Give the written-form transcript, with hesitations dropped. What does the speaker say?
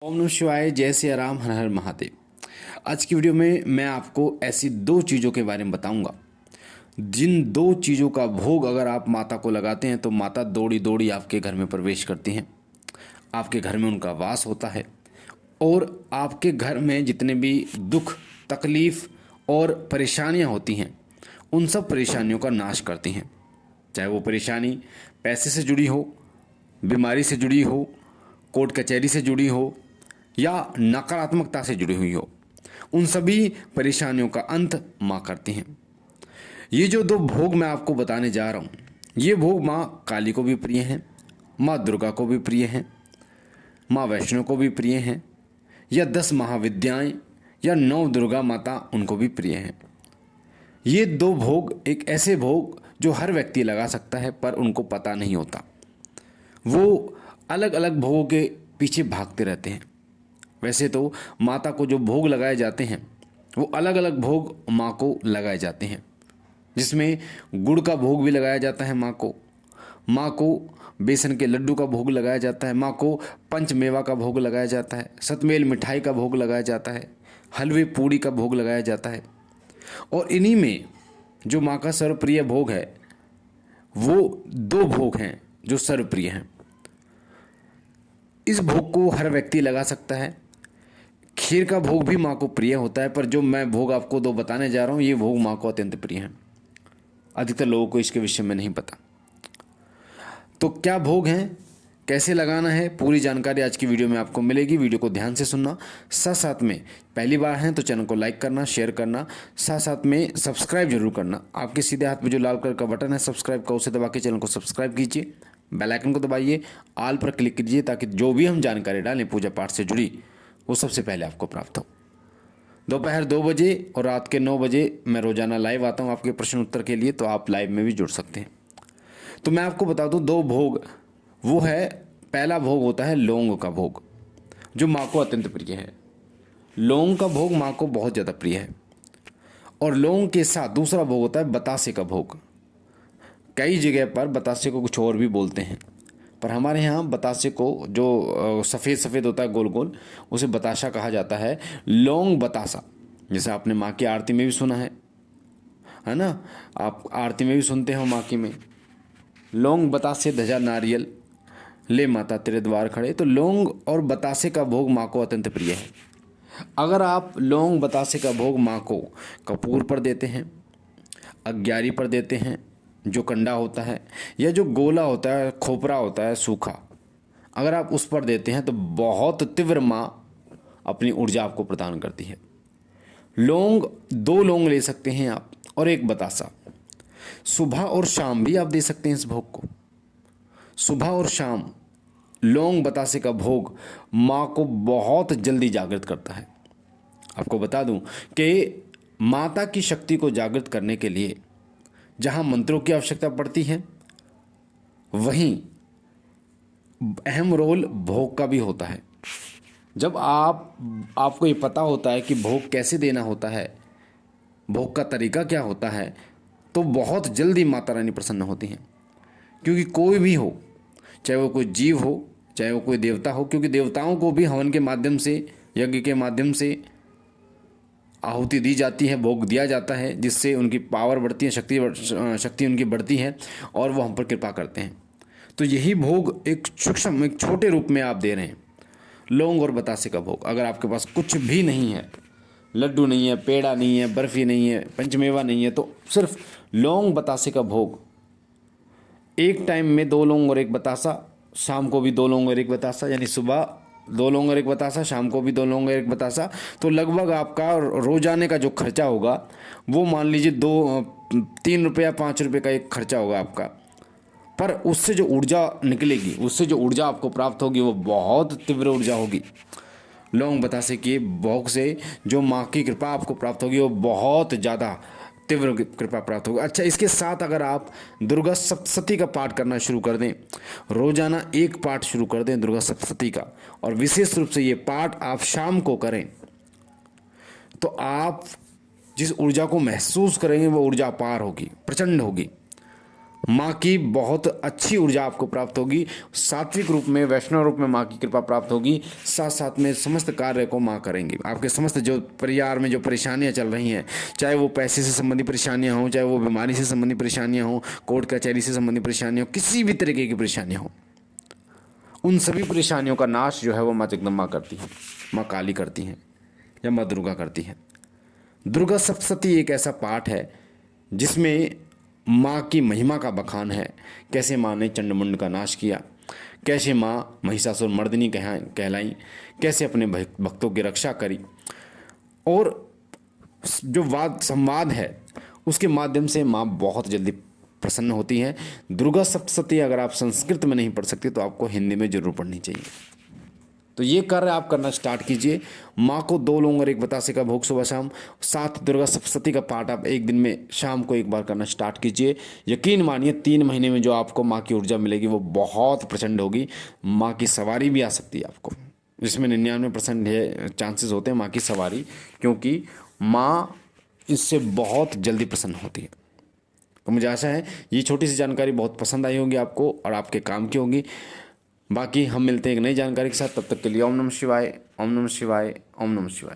ओम नमः शिवाय, जय सिया राम, हर हर महादेव। आज की वीडियो में मैं आपको ऐसी दो चीज़ों के बारे में बताऊंगा जिन दो चीज़ों का भोग अगर आप माता को लगाते हैं तो माता दौड़ी दौड़ी आपके घर में प्रवेश करती हैं, आपके घर में उनका वास होता है और आपके घर में जितने भी दुख तकलीफ़ और परेशानियां होती हैं उन सब परेशानियों का नाश करती हैं। चाहे वो परेशानी पैसे से जुड़ी हो, बीमारी से जुड़ी हो, कोर्ट कचहरी से जुड़ी हो या नकारात्मकता से जुड़ी हुई हो, उन सभी परेशानियों का अंत माँ करती हैं। ये जो दो भोग मैं आपको बताने जा रहा हूँ, ये भोग माँ काली को भी प्रिय हैं, माँ दुर्गा को भी प्रिय हैं, माँ वैष्णो को भी प्रिय हैं, या 10 महाविद्याएं या 9 दुर्गा माता उनको भी प्रिय हैं। ये दो भोग एक ऐसे भोग जो हर व्यक्ति लगा सकता है पर उनको पता नहीं होता। वो अलग अलग भोगों के पीछे भागते रहते हैं। वैसे तो माता को जो भोग लगाए जाते हैं वो अलग अलग भोग माँ को लगाए जाते हैं, जिसमें गुड़ का भोग भी लगाया जाता है माँ को बेसन के लड्डू का भोग लगाया जाता है, माँ को पंचमेवा का भोग लगाया जाता है, सतमेल मिठाई का भोग लगाया जाता है, हलवे पूड़ी का भोग लगाया जाता है। और इन्हीं में जो माँ का सर्वप्रिय भोग है वो दो भोग हैं जो सर्वप्रिय हैं। इस भोग को हर व्यक्ति लगा सकता है। खीर का भोग भी माँ को प्रिय होता है, पर जो मैं भोग आपको दो बताने जा रहा हूँ ये भोग माँ को अत्यंत प्रिय है। अधिकतर लोगों को इसके विषय में नहीं पता। तो क्या भोग हैं, कैसे लगाना है, पूरी जानकारी आज की वीडियो में आपको मिलेगी। वीडियो को ध्यान से सुनना, साथ साथ में पहली बार हैं तो चैनल को लाइक करना, शेयर करना, साथ साथ में सब्सक्राइब जरूर करना। आपके सीधे हाथ में जो लाल कलर का बटन है सब्सक्राइब का, उसे दबा के चैनल को सब्सक्राइब कीजिए, बेल आइकन को दबाइए, ऑल पर क्लिक कीजिए ताकि जो भी हम जानकारी डालें पूजा पाठ से जुड़ी वो सबसे पहले आपको प्राप्त हो। दोपहर 2 बजे और रात के 9 बजे मैं रोजाना लाइव आता हूँ आपके प्रश्न उत्तर के लिए, तो आप लाइव में भी जुड़ सकते हैं। तो मैं आपको बता दूँ दो भोग, वो है पहला भोग होता है लौंग का भोग जो माँ को अत्यंत प्रिय है। लौंग का भोग माँ को बहुत ज़्यादा प्रिय है। और लौंग के साथ दूसरा भोग होता है बतासे का भोग। कई जगह पर बतासे को कुछ और भी बोलते हैं, पर हमारे यहाँ बतासे को जो सफ़ेद सफ़ेद होता है गोल गोल, उसे बताशा कहा जाता है, लौंग बतासा। जैसे आपने माँ की आरती में भी सुना है ना, आप आरती में भी सुनते हो माँ की में, लौंग बतासे धजा नारियल ले माता तेरे द्वार खड़े। तो लौंग और बतासे का भोग माँ को अत्यंत प्रिय है। अगर आप लौंग बतासे का भोग माँ को कपूर पर देते हैं, अग्यारी पर देते हैं जो कंडा होता है, या जो गोला होता है, खोपरा होता है सूखा, अगर आप उस पर देते हैं तो बहुत तीव्र माँ अपनी ऊर्जा आपको प्रदान करती है। लौंग 2 लौंग ले सकते हैं आप और एक बतासा। सुबह और शाम भी आप दे सकते हैं इस भोग को। सुबह और शाम लौंग बतासे का भोग माँ को बहुत जल्दी जागृत करता है। आपको बता दूं कि माता की शक्ति को जागृत करने के लिए जहाँ मंत्रों की आवश्यकता पड़ती है वहीं अहम रोल भोग का भी होता है। जब आपको ये पता होता है कि भोग कैसे देना होता है, भोग का तरीका क्या होता है, तो बहुत जल्दी माता रानी प्रसन्न होती हैं। क्योंकि कोई भी हो, चाहे वो कोई जीव हो, चाहे वो कोई देवता हो, क्योंकि देवताओं को भी हवन के माध्यम से, यज्ञ के माध्यम से आहुति दी जाती है, भोग दिया जाता है, जिससे उनकी पावर बढ़ती है, शक्ति उनकी बढ़ती है और वो हम पर कृपा करते हैं। तो यही भोग एक सूक्ष्म, एक छोटे रूप में आप दे रहे हैं, लौंग और बतासे का भोग। अगर आपके पास कुछ भी नहीं है, लड्डू नहीं है, पेड़ा नहीं है, बर्फी नहीं है, पंचमेवा नहीं है, तो सिर्फ लौंग बतासे का भोग, एक टाइम में 2 लौंग और एक बतासा, शाम को भी 2 लौंग और एक बतासा, यानी सुबह 2 लौंग और एक बतासा, शाम को भी 2 लौंग और एक बतासा। तो लगभग आपका रोजाने का जो खर्चा होगा वो मान लीजिए 3 रुपया 5 रुपये का एक खर्चा होगा आपका, पर उससे जो ऊर्जा निकलेगी, उससे जो ऊर्जा आपको प्राप्त होगी वो बहुत तीव्र ऊर्जा होगी। लौंग बतासे के भोग से जो माँ की कृपा आपको प्राप्त होगी वो बहुत ज़्यादा तीव्र कृपा प्राप्त होगी। अच्छा, इसके साथ अगर आप दुर्गा सप्तशती का पाठ करना शुरू कर दें, रोजाना एक पाठ शुरू कर दें दुर्गा सप्तशती का, और विशेष रूप से ये पाठ आप शाम को करें, तो आप जिस ऊर्जा को महसूस करेंगे वो ऊर्जा अपार होगी, प्रचंड होगी। माँ की बहुत अच्छी ऊर्जा आपको प्राप्त होगी। सात्विक रूप में, वैष्णव रूप में माँ की कृपा प्राप्त होगी। साथ साथ में समस्त कार्य को माँ करेंगी। आपके समस्त जो परिवार में जो परेशानियाँ चल रही हैं, चाहे वो पैसे से संबंधी परेशानियाँ हों, चाहे वो बीमारी से संबंधी परेशानियाँ हों, कोर्ट कचहरी से संबंधी परेशानियाँ हों, किसी भी तरीके की परेशानियाँ हों, उन सभी परेशानियों का नाश जो है वो माँ जगदम्बा करती हैं, माँ काली करती हैं या माँ दुर्गा करती हैं। दुर्गा सप्तशती एक ऐसा पाठ है जिसमें माँ की महिमा का बखान है। कैसे माँ ने चंडमुंड का नाश किया, कैसे माँ महिषासुर मर्दिनी कहलाई, कैसे अपने भक्तों की रक्षा करी, और जो वाद संवाद है उसके माध्यम से माँ बहुत जल्दी प्रसन्न होती हैं। दुर्गा सप्तशती अगर आप संस्कृत में नहीं पढ़ सकते तो आपको हिंदी में जरूर पढ़नी चाहिए। तो ये कार्य आप करना स्टार्ट कीजिए। माँ को 2 लौंग और 1 बतासे का भोग सुबह शाम, साथ दुर्गा सप्तशती का पाठ आप एक दिन में शाम को एक बार करना स्टार्ट कीजिए। यकीन मानिए 3 महीने में जो आपको माँ की ऊर्जा मिलेगी वो बहुत प्रचंड होगी। माँ की सवारी भी आ सकती है आपको, जिसमें 99% चांसेस होते हैं माँ की सवारी, क्योंकि माँ इससे बहुत जल्दी प्रसन्न होती है। तो मुझे आशा है ये छोटी सी जानकारी बहुत पसंद आई होगी आपको और आपके काम की होगी। बाकी हम मिलते हैं एक नई जानकारी के साथ, तब तक के लिए ओम नमः शिवाय, ओम नमः शिवाय, ओम नमः शिवाय।